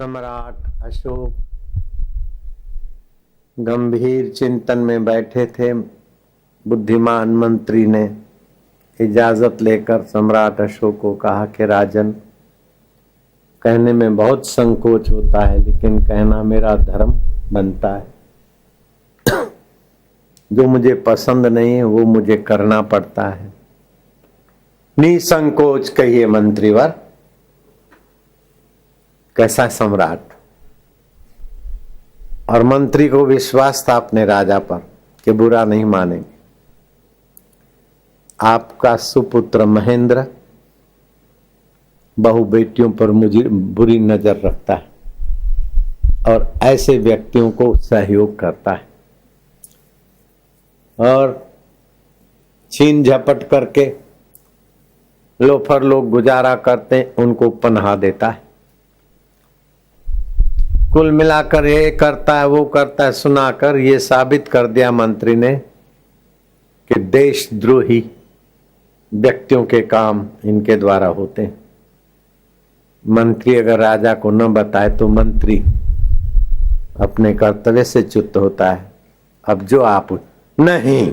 सम्राट अशोक गंभीर चिंतन में बैठे थे। बुद्धिमान मंत्री ने इजाजत लेकर सम्राट अशोक को कहा कि राजन, कहने में बहुत संकोच होता है लेकिन कहना मेरा धर्म बनता है। जो मुझे पसंद नहीं है वो मुझे करना पड़ता है। निसंकोच कहिए मंत्रीवर। कैसा सम्राट। और मंत्री को विश्वास था अपने राजा पर कि बुरा नहीं मानेंगे। आपका सुपुत्र महेंद्र बहु बेटियों पर मुझे बुरी नजर रखता है और ऐसे व्यक्तियों को सहयोग करता है और छीन झपट करके लोफर लोग गुजारा करते उनको पनाह देता है। कुल मिलाकर ये करता है वो करता है, सुनाकर ये साबित कर दिया मंत्री ने कि देशद्रोही व्यक्तियों के काम इनके द्वारा होते हैं। मंत्री अगर राजा को न बताए तो मंत्री अपने कर्तव्य से च्युत होता है। अब जो आप नहीं,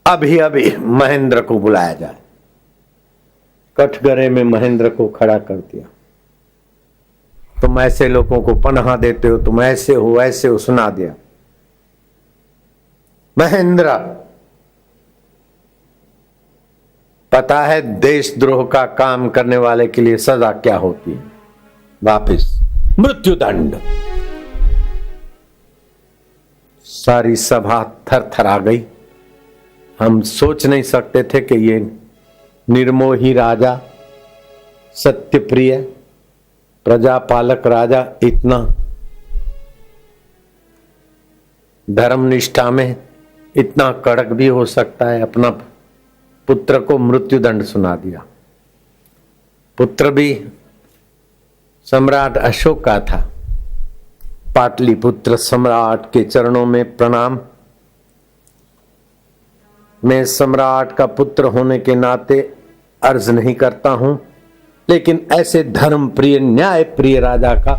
अभी अभी महेंद्र को बुलाया जाए। कठघरे में महेंद्र को खड़ा कर दिया। तुम ऐसे लोगों को पनाह देते हो, तुम ऐसे हो ऐसे हो, सुना दिया। महेंद्र, पता है देशद्रोह का काम करने वाले के लिए सजा क्या होती है? वापिस मृत्युदंड। सारी सभा थर थर आ गई। हम सोच नहीं सकते थे कि ये निर्मोही राजा, सत्यप्रिय प्रजापालक राजा इतना धर्मनिष्ठा में इतना कड़क भी हो सकता है। अपना पुत्र को मृत्युदंड सुना दिया। पुत्र भी सम्राट अशोक का था। पाटलिपुत्र सम्राट के चरणों में प्रणाम। मैं सम्राट का पुत्र होने के नाते अर्ज नहीं करता हूं, लेकिन ऐसे धर्म प्रिय न्याय प्रिय राजा का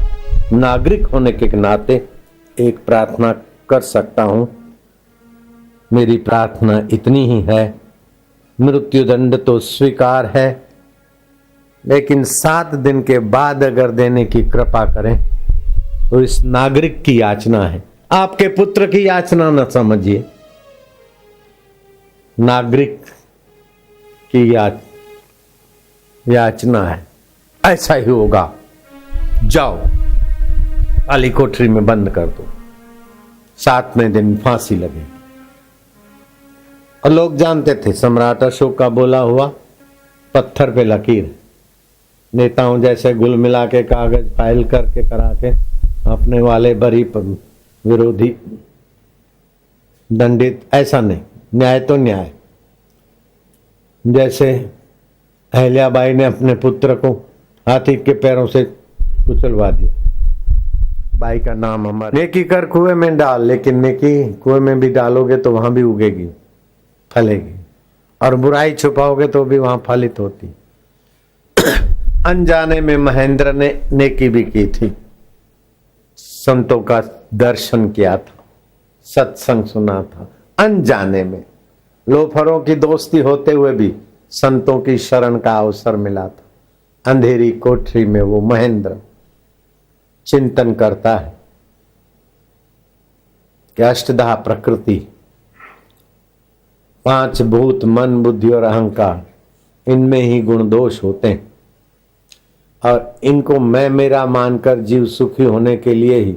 नागरिक होने के नाते एक प्रार्थना कर सकता हूं। मेरी प्रार्थना इतनी ही है, मृत्युदंड तो स्वीकार है, लेकिन 7 दिन के बाद अगर देने की कृपा करें तो इस नागरिक की याचना है। आपके पुत्र की याचना न समझिए, नागरिक की याचना है। ऐसा ही होगा। जाओ काली कोठरी में बंद कर दो, 7वें दिन फांसी लगे। और लोग जानते थे सम्राट अशोक का बोला हुआ पत्थर पे लकीर। नेताओं जैसे गुल मिला के कागज फाइल करके करा के अपने वाले बरी विरोधी दंडित, ऐसा नहीं। न्याय तो न्याय। जैसे अहल्याबाई ने अपने पुत्र को हाथी के पैरों से कुचलवा दिया। बाई का नाम हमारा। नेकी कर कुएं में डाल, लेकिन नेकी कुएं में भी डालोगे तो वहां भी उगेगी, फलेगी, और बुराई छुपाओगे तो भी वहां फलित होती। अनजाने में महेंद्र ने नेकी भी की थी। संतों का दर्शन किया था, सत्संग सुना था। अनजाने में लोफरों की दोस्ती होते हुए भी संतों की शरण का अवसर मिला था। अंधेरी कोठरी में वो महेंद्र चिंतन करता है कि अष्टधा प्रकृति, 5 भूत, मन, बुद्धि और अहंकार, इनमें ही गुण दोष होते हैं और इनको मैं मेरा मानकर जीव सुखी होने के लिए ही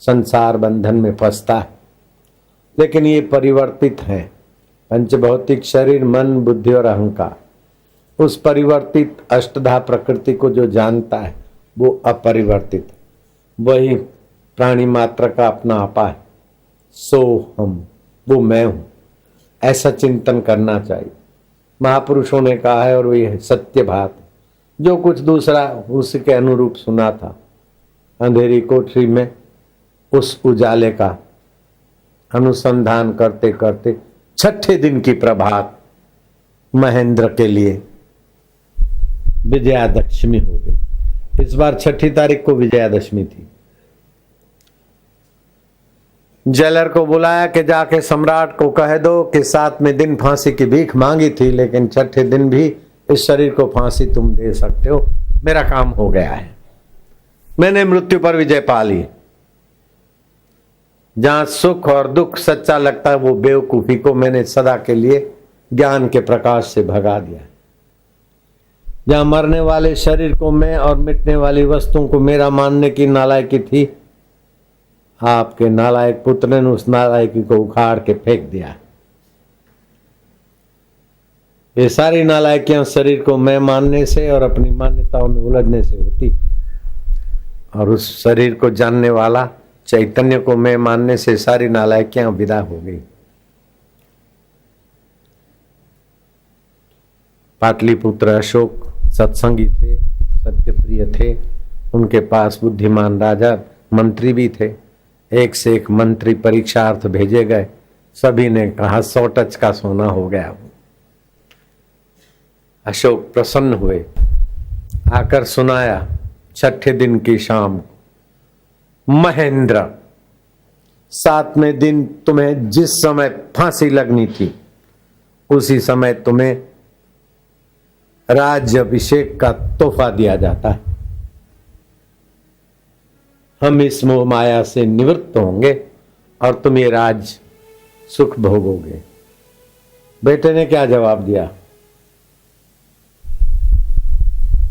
संसार बंधन में फंसता है। लेकिन ये परिवर्तित है। पंचभौतिक शरीर, मन, बुद्धि और अहंकार। उस परिवर्तित अष्टधा प्रकृति को जो जानता है वो अपरिवर्तित, वही प्राणी मात्र का अपना आपा है। सो हम, वो मैं हूं, ऐसा चिंतन करना चाहिए। महापुरुषों ने कहा है और वही सत्य बात। जो कुछ दूसरा उसके अनुरूप सुना था। अंधेरी कोठरी में उस उजाले का अनुसंधान करते करते 6ठे दिन की प्रभात महेंद्र के लिए विजयादशमी हो गई। इस बार 6 तारीख को विजयादशमी थी। जेलर को बुलाया कि जाके सम्राट को कह दो कि 7वें दिन फांसी की भीख मांगी थी, लेकिन 6ठे दिन भी इस शरीर को फांसी तुम दे सकते हो, मेरा काम हो गया है, मैंने मृत्यु पर विजय पा ली। जहां सुख और दुख सच्चा लगता है वो बेवकूफी को मैंने सदा के लिए ज्ञान के प्रकाश से भगा दिया। जहां मरने वाले शरीर को मैं और मिटने वाली वस्तुओं को मेरा मानने की नालायकी थी, आपके नालायक पुत्र ने उस नालायकी को उखाड़ के फेंक दिया। ये सारी नालायकियां शरीर को मैं मानने से और अपनी मान्यताओं में उलझने से होती, और उस शरीर को जानने वाला चैतन्य को मैं मानने से सारी नालायकियां विदा हो गई। पाटलिपुत्र अशोक सत्संगी थे, सत्यप्रिय थे, उनके पास बुद्धिमान राजा मंत्री भी थे। एक से एक मंत्री परीक्षार्थ भेजे गए, सभी ने कहा 100 टच का सोना हो गया। अशोक प्रसन्न हुए, आकर सुनाया 6ठे दिन की शाम, महेंद्र 7वें दिन तुम्हें जिस समय फांसी लगनी थी उसी समय तुम्हें राज्य अभिषेक का तोहफा दिया जाता है। हम इस मोह माया से निवृत्त होंगे और तुम ये राज सुख भोगोगे। बेटे ने क्या जवाब दिया?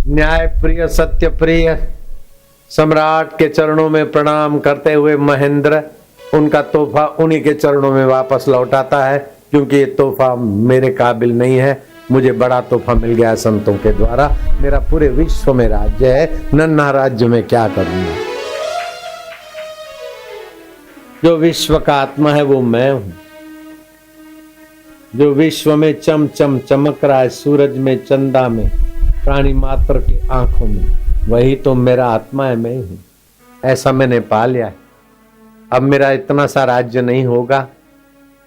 न्याय प्रिय सत्य प्रिय सम्राट के चरणों में प्रणाम करते हुए महेंद्र उनका तोहफा उन्हीं के चरणों में वापस लौटाता है, क्योंकि ये तोहफा मेरे काबिल नहीं है। मुझे बड़ा तोहफा मिल गया संतों के द्वारा, मेरा पूरे विश्व में राज्य है, नन्हा राज्य में क्या करूंगा। जो विश्व का आत्मा है वो मैं हूं, जो विश्व में चम चम चमक रहा है, सूरज में, चंदा में, प्राणी मात्र की आंखों में, वही तो मेरा आत्मा है, मैं हूं। ऐसा मैंने पा लिया। अब मेरा इतना सा राज्य नहीं होगा।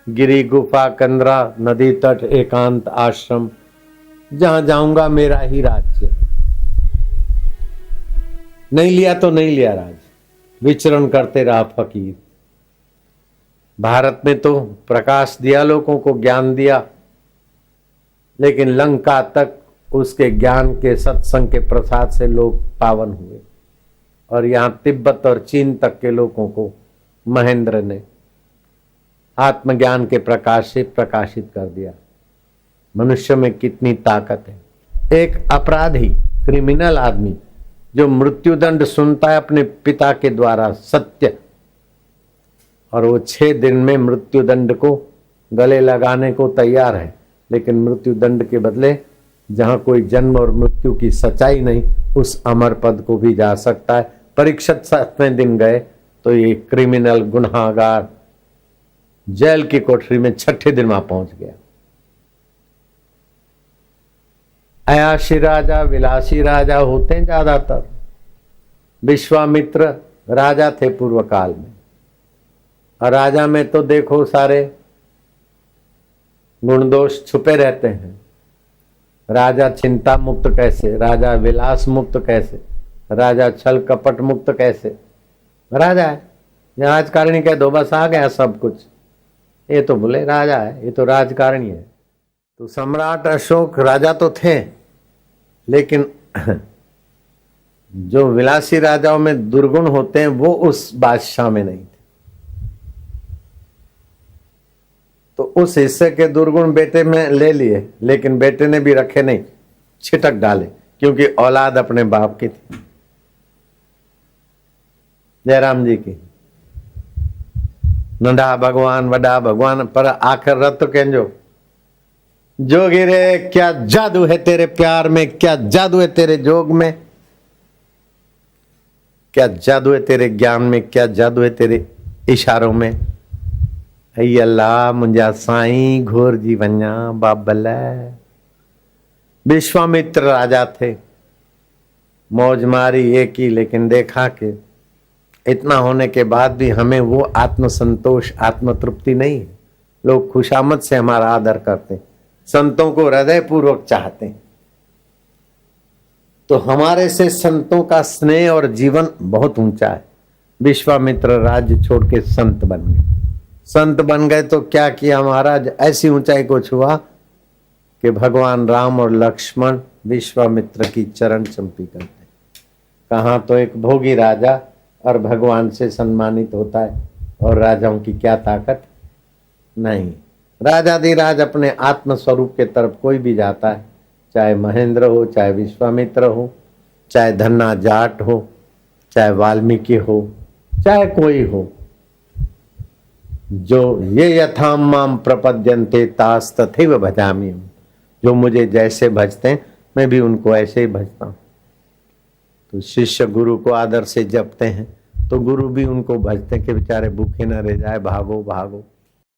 गिरी गुफा कंदरा नदी तट एकांत आश्रम, जहां जाऊंगा मेरा ही राज्य। नहीं लिया तो नहीं लिया राज, विचरण करते रहा फकीर। भारत में तो प्रकाश दिया, लोगों को ज्ञान दिया, लेकिन लंका तक उसके ज्ञान के सत्संग के प्रसाद से लोग पावन हुए, और यहां तिब्बत और चीन तक के लोगों को महेंद्र ने आत्मज्ञान के प्रकाश से प्रकाशित कर दिया। मनुष्य में कितनी ताकत है। एक अपराधी, क्रिमिनल आदमी जो मृत्युदंड सुनता है अपने पिता के द्वारा सत्य, और वो 6 दिन में मृत्युदंड को गले लगाने को तैयार है, लेकिन मृत्युदंड के बदले जहां कोई जन्म और मृत्यु की सच्चाई नहीं, उस अमर पद को भी जा सकता है। परीक्षित 7वें दिन गए तो ये क्रिमिनल गुनाहगार जेल की कोठरी में 6ठे दिन वहां पहुंच गया। अयाशी राजा, विलासी राजा होते हैं ज्यादातर। विश्वामित्र राजा थे पूर्व काल में, और राजा में तो देखो सारे गुण दोष छुपे रहते हैं। राजा चिंता मुक्त कैसे, राजा विलास मुक्त कैसे, राजा छल कपट मुक्त कैसे। राजा है, राजकारणी कह दो बस आ गया सब कुछ। ये तो बोले राजा है, ये तो राजकारणी है। तो सम्राट अशोक राजा तो थे, लेकिन जो विलासी राजाओं में दुर्गुण होते हैं वो उस बादशाह में नहीं थे। तो उस हिस्से के दुर्गुण बेटे में ले लिए, लेकिन बेटे ने भी रखे नहीं, छिटक डाले, क्योंकि औलाद अपने बाप की थी। जयराम जी की नंढा भगवान वडा भगवान, पर आखिर रत कहजो जोगी रे क्या जादू है तेरे प्यार में, क्या जादू है तेरे जोग में, क्या जादू है तेरे ज्ञान में, क्या जादू है तेरे इशारों में। अल्लाह मुंजा साईं घोर जी वन्या बाबल। विश्वामित्र राजा थे, मौज मारी एक ही, लेकिन देखा कि इतना होने के बाद भी हमें वो आत्म संतोष, आत्म तृप्ति नहीं है। लोग खुशामद से हमारा आदर करते, संतों को हृदय पूर्वक चाहते, तो हमारे से संतों का स्नेह और जीवन बहुत ऊंचा है। विश्वामित्र राज्य छोड़ के संत बन गए। संत बन गए तो क्या किया महाराज, ऐसी ऊंचाई को छुआ कि भगवान राम और लक्ष्मण विश्वामित्र की चरण चंपी करते। कहाँ तो एक भोगी राजा और भगवान से सम्मानित होता है, और राजाओं की क्या ताकत नहीं। राजाधिराज अपने आत्म स्वरूप के तरफ कोई भी जाता है, चाहे महेंद्र हो, चाहे विश्वामित्र हो, चाहे धन्ना जाट हो, चाहे वाल्मीकि हो, चाहे कोई हो, जो ये यथाम माम प्रपद्यन्ते तास तथैव भजामि। जो मुझे जैसे भजते हैं मैं भी उनको ऐसे ही भजता हूँ। तो शिष्य गुरु को आदर से जपते हैं तो गुरु भी उनको भजते हैं कि बेचारे भूखे न रह जाए, भागो भागो।